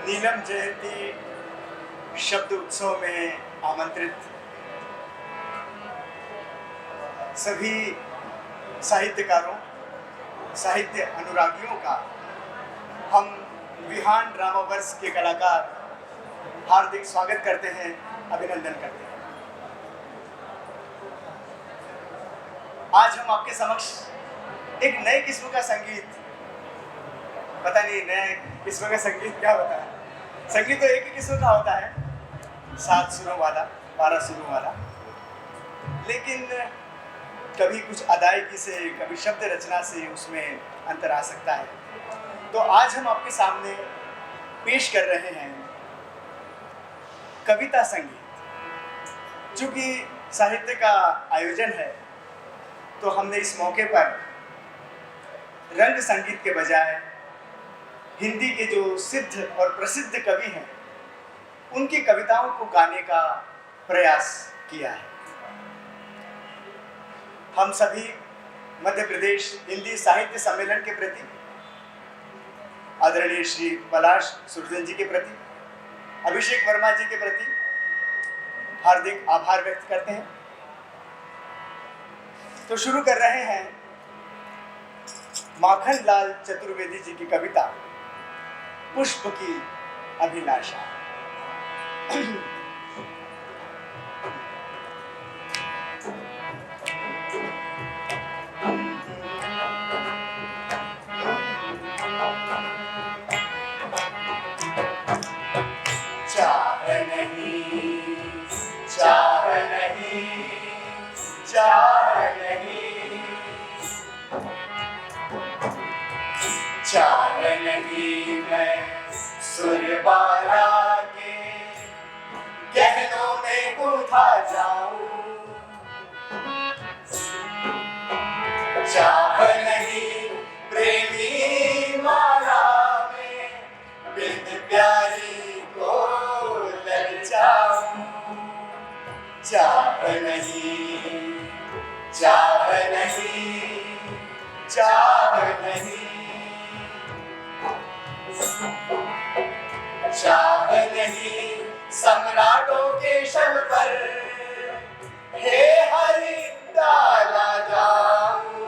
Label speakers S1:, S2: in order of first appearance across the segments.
S1: नीलम जयंती शब्द उत्सव में आमंत्रित सभी साहित्यकारों, साहित्य अनुरागियों का हम विहान ड्रामावर्स के कलाकार हार्दिक स्वागत करते हैं, अभिनंदन करते हैं। आज हम आपके समक्ष एक नए किस्म का संगीत, पता नहीं नए किस्म का संगीत क्या होता है। संगीत तो एक ही किस्म का होता है, 7 सुरों वाला, 12 सुरों वाला, लेकिन कभी कुछ अदायगी से, कभी शब्द रचना से उसमें अंतर आ सकता है। तो आज हम आपके सामने पेश कर रहे हैं कविता संगीत। चूँकि साहित्य का आयोजन है तो हमने इस मौके पर रंग संगीत के बजाय हिंदी के जो सिद्ध और प्रसिद्ध कवि हैं उनकी कविताओं को गाने का प्रयास किया है। हम सभी मध्य प्रदेश हिंदी साहित्य सम्मेलन के प्रति, आदरणीय श्री पलाश सुरजन जी के प्रति, अभिषेक वर्मा जी के प्रति हार्दिक आभार व्यक्त करते हैं। तो शुरू कर रहे हैं माखन लाल चतुर्वेदी जी की कविता पुष्प की अभिलाषा। चाह नहीं, चाह नहीं, चाह नहीं, चाह नहीं मैं सुरबाला के गहनों में गुथा जाऊं। चाह नहीं प्रेमी माला में बिन प्यारी को ललचाऊं। चाह नहीं, चाह नहीं, चाह नहीं, चाह नहीं सम्राटों के शव पर हे हरि डाला जाऊं।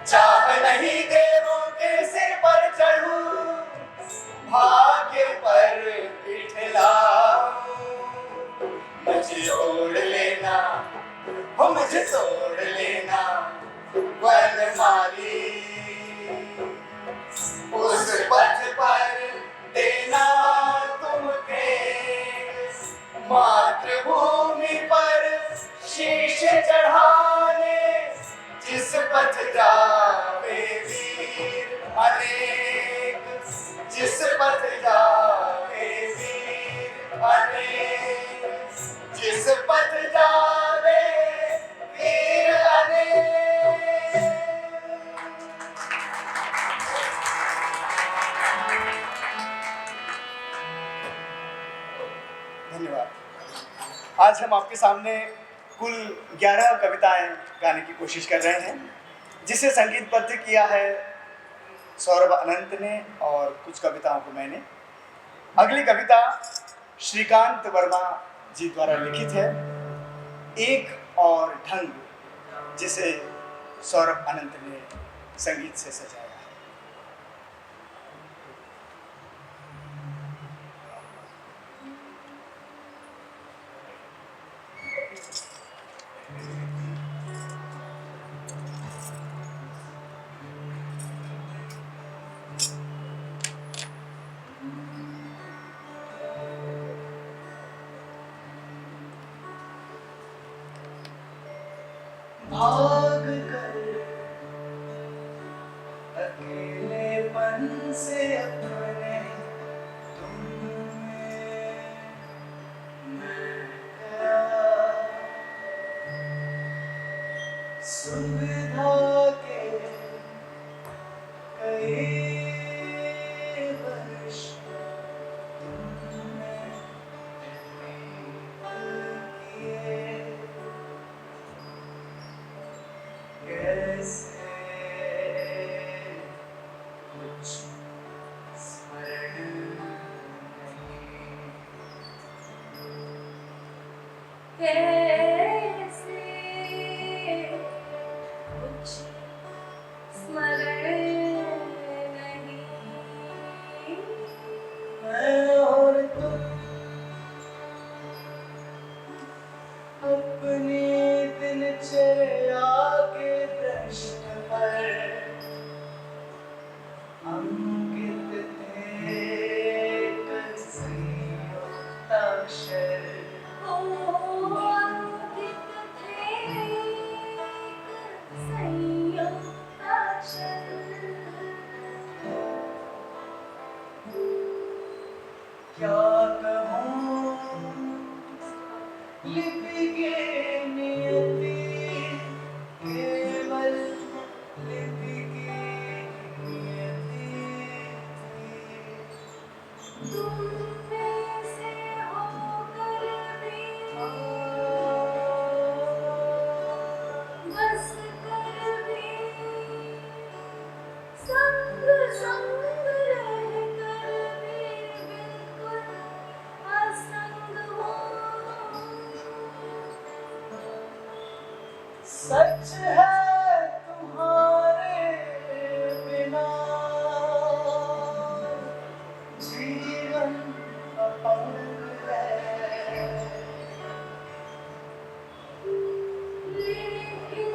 S1: चाह नहीं देवों के सिर पर चढ़ूं, भाग्य पर बिठलाऊं। मुझे ओढ़ लेना, हो मुझे तोड़ लेना वनमाली, उस पथ पर देना तुमके, मातृभूमि पर शीश चढ़ाने जिस पथ जावे वीर अनेक, जिस पथ जावे वीर अनेक, जिस पथ जावे वीर अनेक। धन्यवाद। आज हम आपके सामने कुल 11 कविताएं गाने की कोशिश कर रहे हैं, जिसे संगीतबद्ध किया है सौरभ अनंत ने और कुछ कविताओं को मैंने। अगली कविता श्रीकांत वर्मा जी द्वारा लिखित है, एक और ढंग, जिसे सौरभ अनंत ने संगीत से सजाया है। भाग कर अकेलेपन से अपने तुम्हें मिल गया, सुविधा के कई वर्ष तुमने किए,
S2: कैसे कुछ स्मरण नहीं।
S1: मैं और तुम अपनी दिनचर्या के पृष्ठ पर अंकित थे एक संयुक्त अक्षर।
S2: अंकित थे एक संयुक्त अक्षर।
S1: क्या कहूँ लिपि के नियति, केवल लिपि की नियति थी।
S2: तुम में से होकर भी बस कर भी संग संग रहकर भी बिल्कुल असंग हो।
S1: सच है तुम्हारे बिना जीवन अपंग है।
S2: लेकिन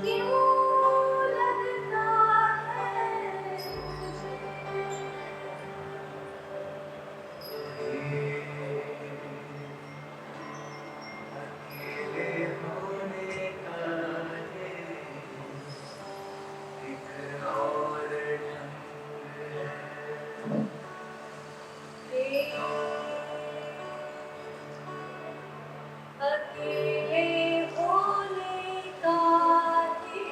S2: क्यों लगता है मुझे
S1: अकेले होने का ये एक और ढंग है।
S2: अकेले होने का ही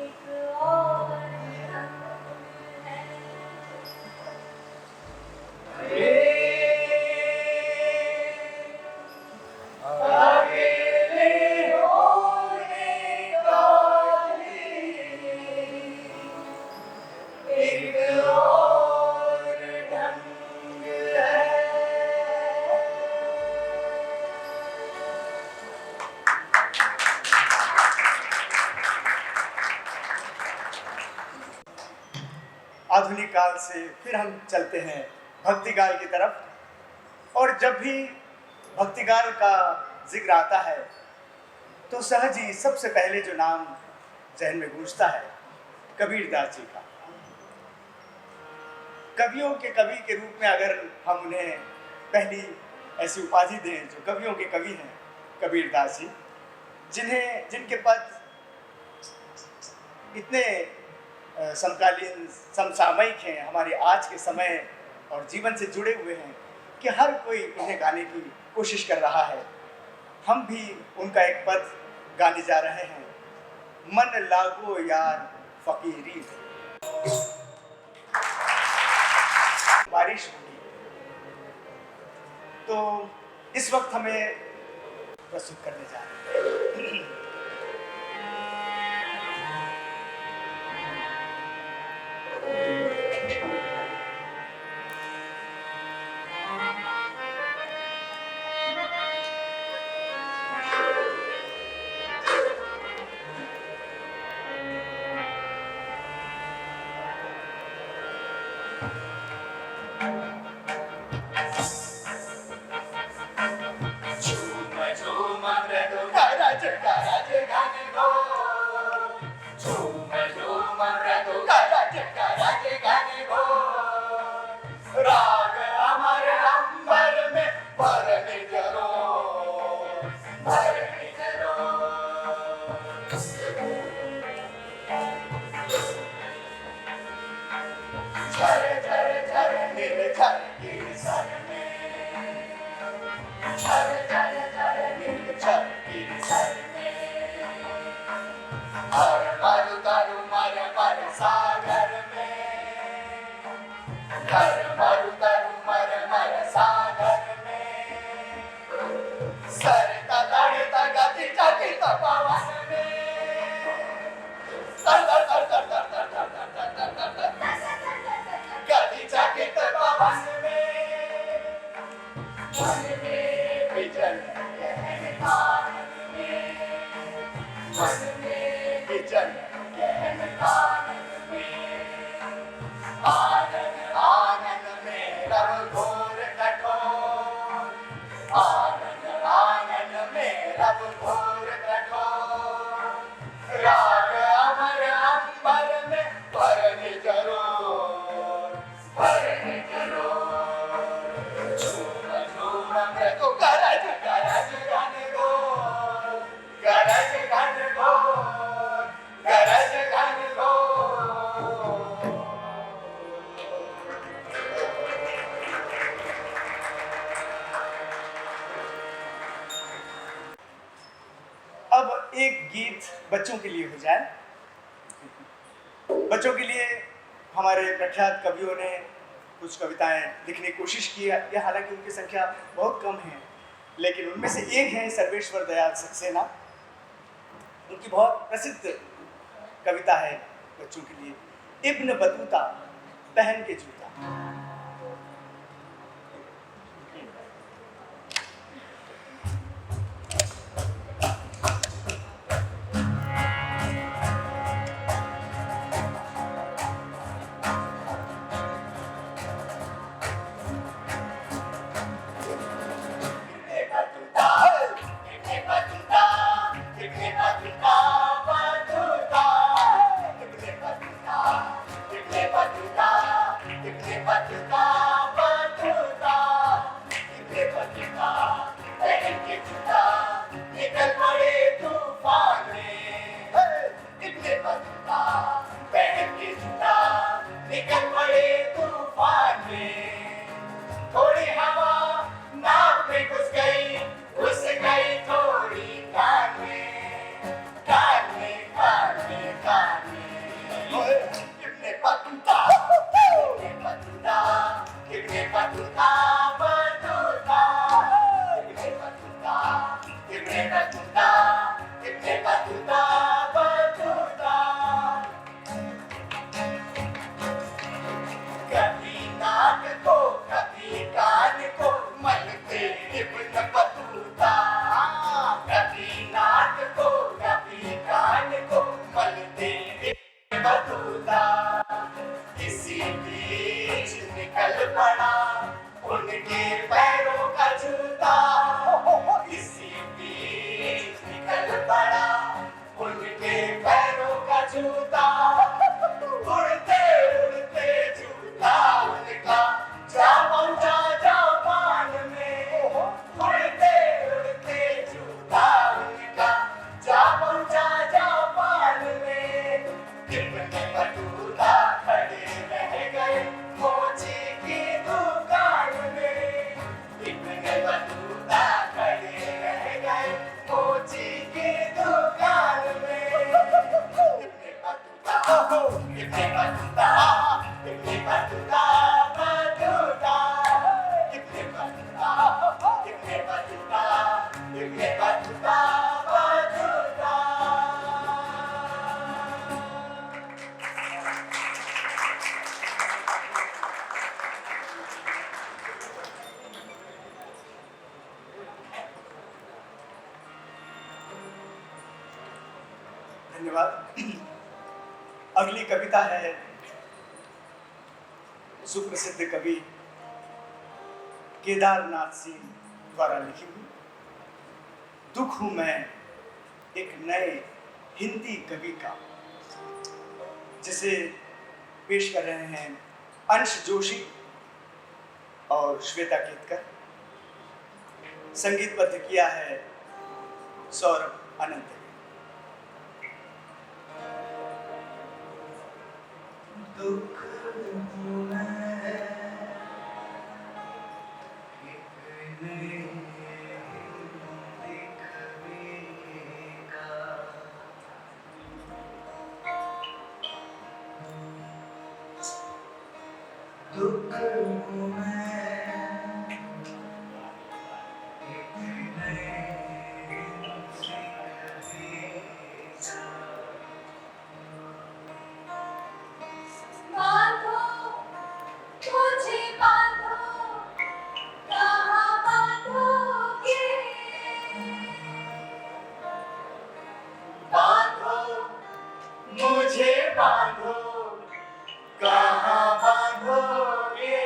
S2: एक और ढंग है।
S1: अकेले होने का एक और ढंग है। आधुनिक काल से फिर हम चलते हैं भक्ति काल की तरफ। और जब भी भक्ति काल का जिक्र आता है तो सहज ही सबसे पहले जो नाम जहन में गूंजता है कबीरदास जी का। कवियों के कवि के रूप में अगर हम उन्हें पहली ऐसी उपाधि दें, जो कवियों के कवि हैं कबीरदास जी, जिनके पद इतने समकालीन समसामयिक हैं, हमारे आज के समय और जीवन से जुड़े हुए हैं कि हर कोई उन्हें गाने की कोशिश कर रहा है। हम भी उनका एक पद गाने जा रहे हैं। मन लागो यार फकीरी में। बारिश होगी तो इस वक्त हमें प्रस्तुत करने जा रहे हैं। राग अमर अंबर में भरने जरो, भरने जरो। झर झर झर निर्झर गिरसर में, झर झर झर निर्झर गिरसर में। हर मर तरु मर मर सागर में, हर मर तरु मर मर सागर में। सर तड़ता गति चकित पवन में, तर तर तर तर तर तर तर तर तर तर तर गति चकित पवन में। भरने जरूर, भरने जरूर। झूम झूम मैं तो गरज गरज गाने दो, गरज गाने दो, गरज गाने दो। अब एक गीत बच्चों के लिए हो जाए। बच्चों के लिए हमारे प्रख्यात कवियों ने कुछ कविताएं लिखने की कोशिश की है, या हालांकि उनकी संख्या बहुत कम है, लेकिन उनमें से एक है सर्वेश्वर दयाल सक्सेना। उनकी बहुत प्रसिद्ध कविता है बच्चों के लिए, इब्न बतूता पहन के जूता। थोड़ी हवा नाक में घुस गई थोड़ी कान में, कान में, कान में, कान में। Ibn Battuta, Ibn Battuta, Ibn Battuta, Battuta. Ibn Battuta, Ibn Battuta, Ibn Battuta, Battuta. कभी नाक को कभी कान को मलते इब्न बतूता, कभी नाक को कभी कान को मलते इब्न बतूता। इसी बीच निकल पड़ा उनके पैरों का जूता, इसी बीच निकल पड़ा उनके पैरों का जूता। उड़ते उड़ते जूता उनका जा पहुंचा जापान में, उड़ते उड़ते जूता उनका जा पहुंचा जापान में। इब्ने बतूता खड़े रह गए मोची की दुकान में, इब्ने बतूता खड़े रह गए मोची की दुकान में। Ibn Battuta, Ibn Battuta, Ibn Battuta, Battuta. Ibn Battuta, Ibn Battuta, Ibn Battuta, Battuta. धन्यवाद। अगली कविता है सुप्रसिद्ध कवि केदारनाथ सिंह द्वारा लिखी हुई। दुख हूं मैं एक नए हिंदी कवि का, जिसे पेश कर रहे हैं अंश जोशी और श्वेता केतकर। संगीतबद्ध किया है सौरभ अनंत। दुख हूं मैं एक नए हिंदी कवि का, दुख हूं मैं एक नए हिंदी कवि का।
S2: बांधो मुझे बांधो, कहाँ बांधोगे?
S1: बांधो मुझे बांधो, कहाँ बांधोगे?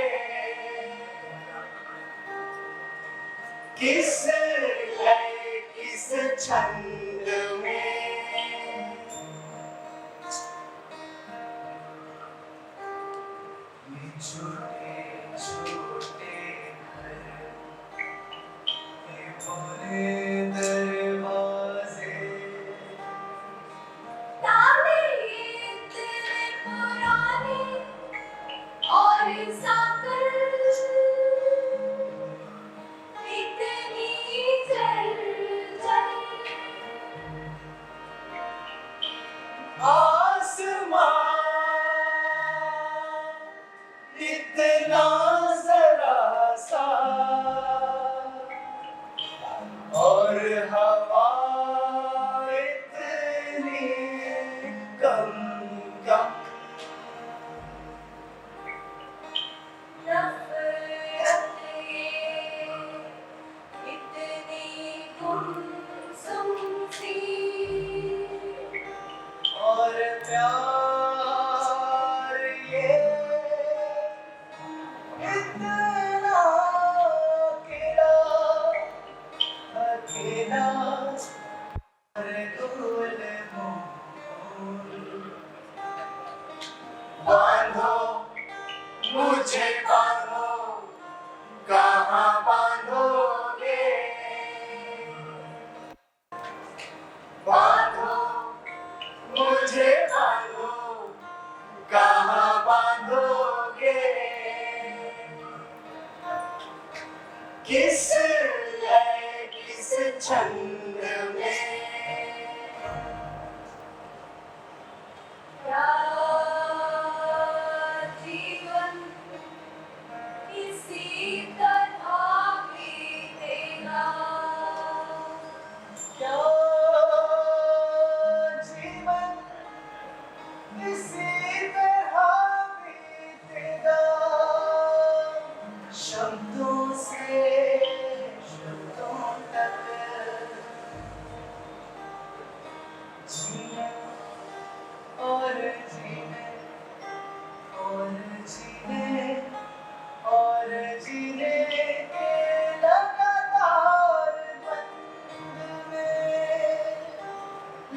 S1: किस लय किस छंद में, छोटे छोटे घर ये बोले दरवाजे
S2: ताले इतने पुराने और साकर इतनी जल जल
S1: आसमां इतना जरा सा और हवा इतनी कम कम
S2: नफरत ये इतनी गुमसुम सी
S1: और प्यार ये इतना अकेला अकेला और गोल मोल बांधो मुझे बांधो कहाँ बांधोगे बांधो मुझे बांधो कहाँ बांधोगे किस लय किस छंद में
S2: क्या जीवन इसी तरह बीतेगा
S1: क्या जीवन इसी तरह बीतेगा शब्दों से शब्दों तक जीने और जीने और जीने और जीने के लगातार द्वंद में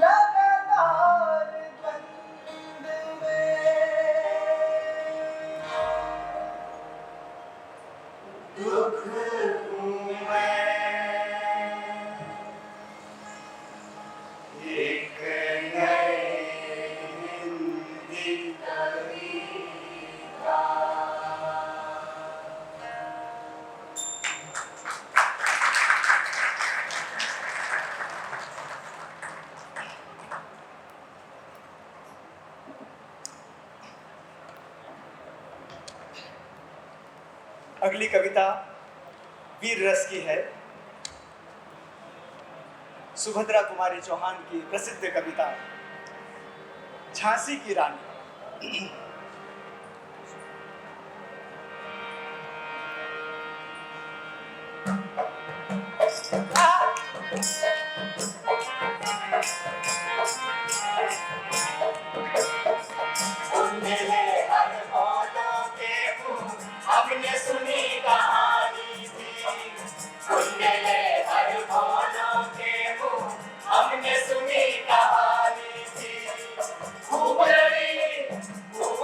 S1: लगातार द्वंद में दुख हूँ मैं एक नए हिंदी कविता अगली कविता वीर रस की है। सुभद्रा कुमारी चौहान की प्रसिद्ध कविता झांसी की रानी। हमने सुनी कहानी थी हमने सुनी कहानी थी खूब लड़ी खूब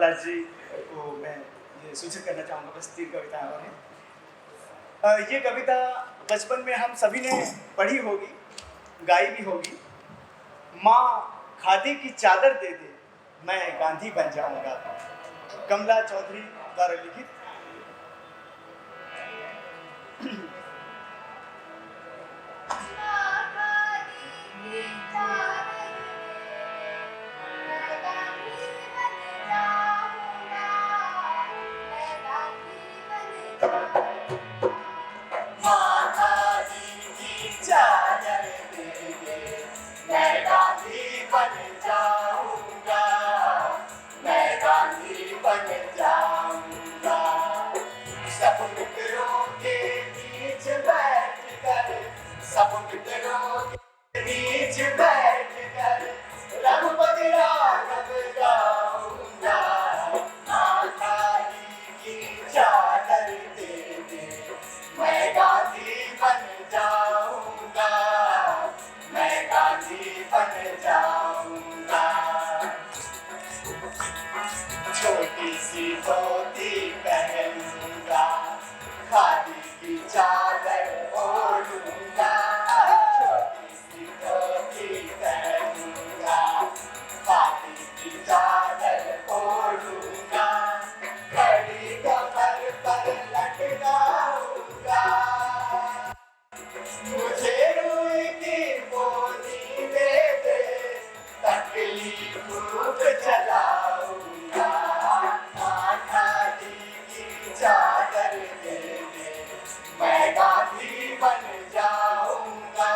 S1: पलाश जी को मैं ये सूचित करना चाहूँगा, बस 3 कविताएं और हैं। ये कविता बचपन में हम सभी ने पढ़ी होगी, गाई भी होगी। माँ खादी की चादर दे दे, मैं गांधी बन जाऊंगा। कमला चौधरी द्वारा लिखित।
S3: छोटी सी धोती पहनूंगा, खादी की चादर ओढ़ूंगा। छोटी सी धोती पहनूंगा, खादी की चादर ओढ़ूंगा। घड़ी कमर पर लटकाऊंगा, मुझे रुई की बोली दे दे, तकलीफ खूब चलाऊंगा। खादी की चादर दे दे, मैं गांधी बन जाऊंगा।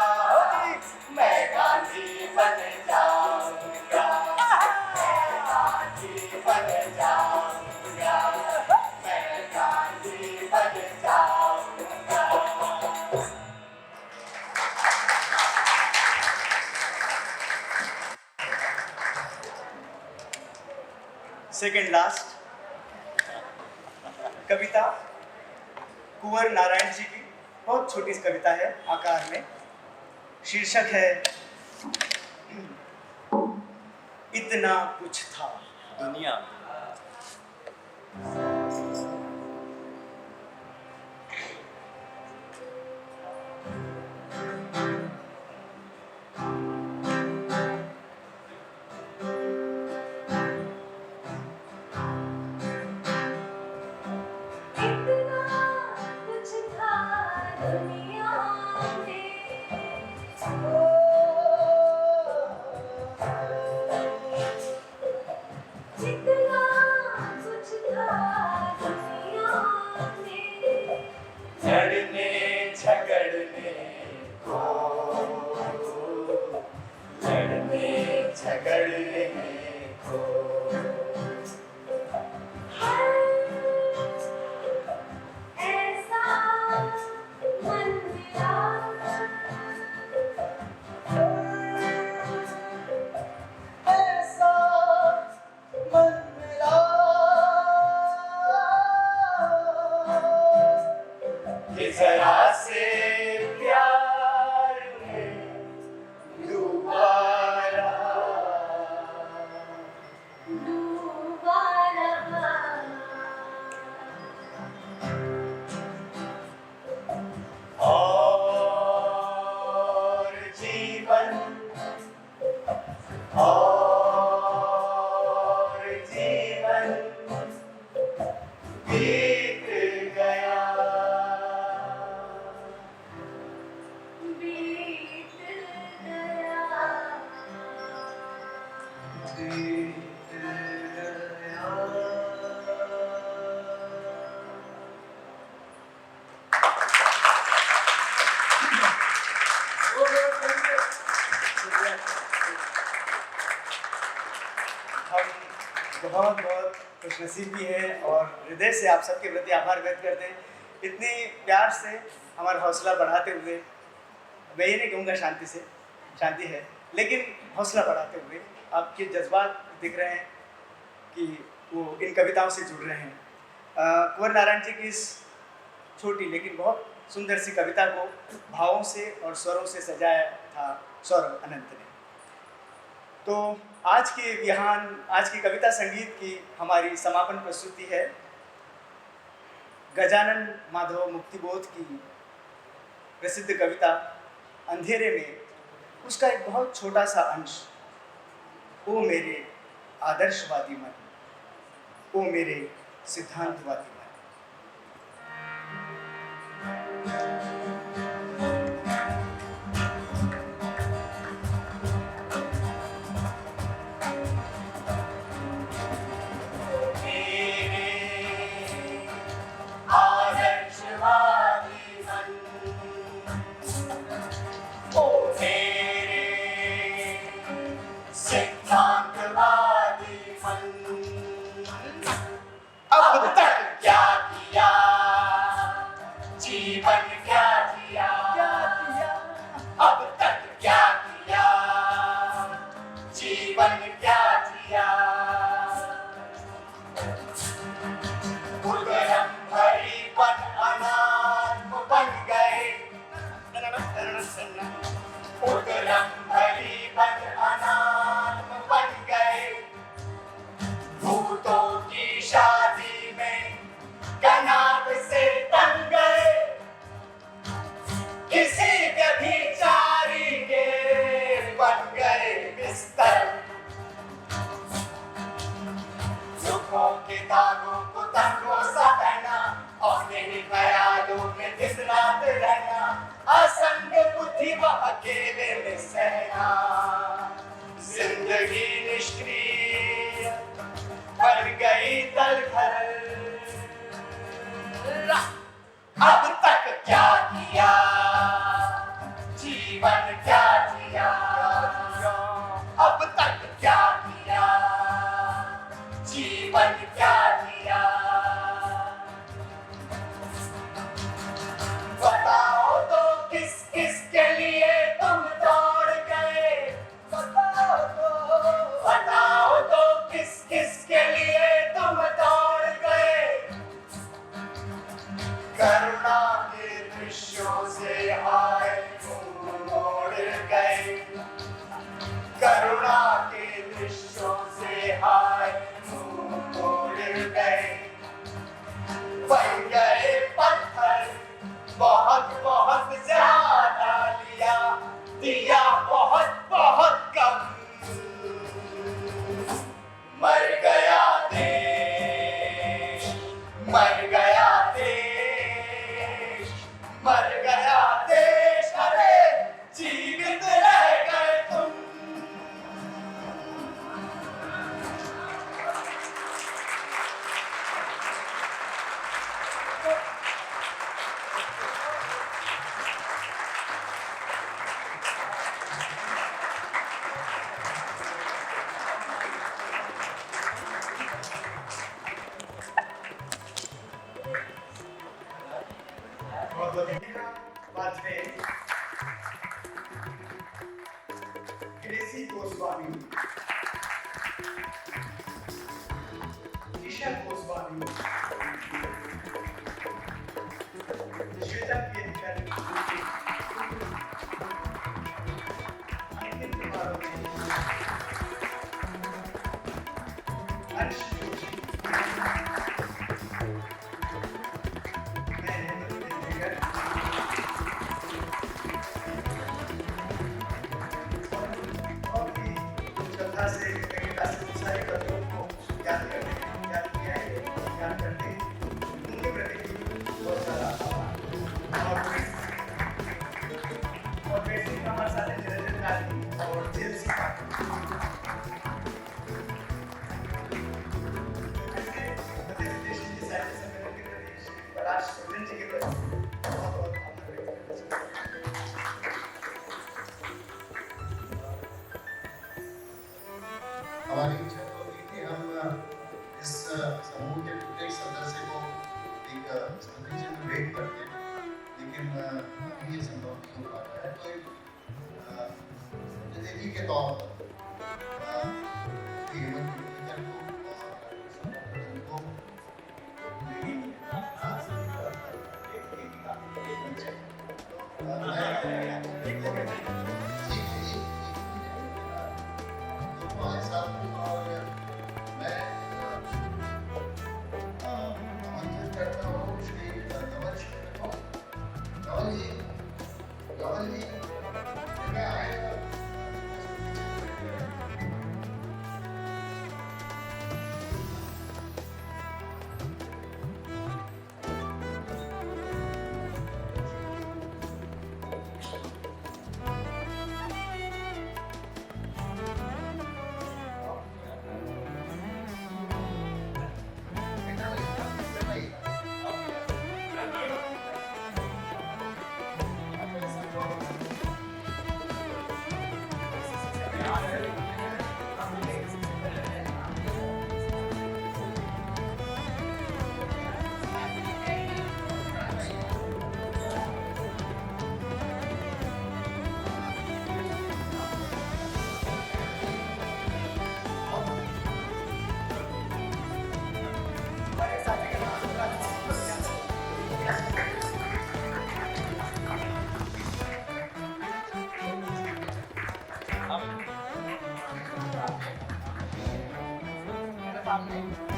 S3: मैं गांधी बन जाऊंगा, मैं गांधी बन जाऊंगा, मैं गांधी बन जाऊंगा।
S1: सेकेंड लास्ट कविता कुंवर नारायण जी की, बहुत छोटी सी कविता है आकार में। शीर्षक है इतना कुछ था दुनिया में।
S3: लड़ने झगड़ने को, लड़ने झगड़ने को, कि जरा से प्यार में डूबा और जीवन, और जीवन बीत गया।
S1: हम बहुत बहुत खुशनसीब भी हैं और हृदय से आप सबके प्रति आभार व्यक्त करते हैं। इतनी प्यार से हमारा हौसला बढ़ाते हुए, मैं ये नहीं कहूँगा शांति से, शांति है, लेकिन हौसला बढ़ाते हुए आपके जज्बात दिख रहे हैं कि वो इन कविताओं से जुड़ रहे हैं। कुंवर नारायण जी की इस छोटी लेकिन बहुत सुंदर सी कविता को भावों से और स्वरों से सजाया था सौरभ अनंत ने। तो आज की कविता संगीत की हमारी समापन प्रस्तुति है गजानन माधव मुक्तिबोध की प्रसिद्ध कविता अंधेरे में उसका एक बहुत छोटा सा अंश। ओ मेरे आदर्शवादी मन, ओ मेरे सिद्धांतवादी मन।
S3: अब तक क्या किया, जीवन क्या जिया, अब तक क्या किया, जीवन क्या जिया। उदरम भरीपन अनात्म बन गए, उदरम भरीपन अनात्म बन गए। भूतों की शादी में कनात से तन गए, किसी व्यभिचारी के बन गए बिस्तर। दुखों के दागों को तंगों सा पहना, अपने ही ख्यालों में दिन रात रहना, असंग बुद्धि व अकेले में सहना। जिंदगी निष्क्रिय बन गई दलदल। अब तक क्या किया, जीवन क्या जिया, अब तक क्या किया, जीवन क्या जिया। बताओ तो किस किस के लिए तुम दौड़ गए, बताओ तो किस किस के लिए तुम दौड़ गए। करुणा के दृश्यों से हाय तुम मोड़ गए, करुणा के दृश्यों से हाय तुम मोड़ गए। बन गए पत्थर, बहुत बहुत ज्यादा लिया, दिया बहुत बहुत कम। मर गया देश, मर गया देश, मर गया देश। अरे जीवित रह गए तुम।
S1: बाद में ग्रेसी गोस्वामी, ईशा गोस्वामी, श्वेता केतकर, अंकित कुमार, अंश जोशी, मैं हेमंत नेगर, और भी श्रद्धा से कविता से सारे कवियों को याद किया है, याद करते उनके प्रति बहुत सारा आभार। और वैसे हमारे साथ हैं निरंजन गांधी और जेल सिंह। ऐसे मध्य प्रदेश के साहित्य सम्मेलन के प्रति श्री पलाश सुरजन जी के प्रति बहुत बहुत आभार व्यक्त करना चाहता हूं।
S4: हमारी इच्छा तो थी कि हम इस समूह के प्रत्येक सदस्य को एक स्मृति चिन्ह भेंट करते, लेकिन ये संभव नहीं हो पा रहा है। तो एक प्रतिनिधि के तौर पर हेमंत नेगर को और
S5: सामने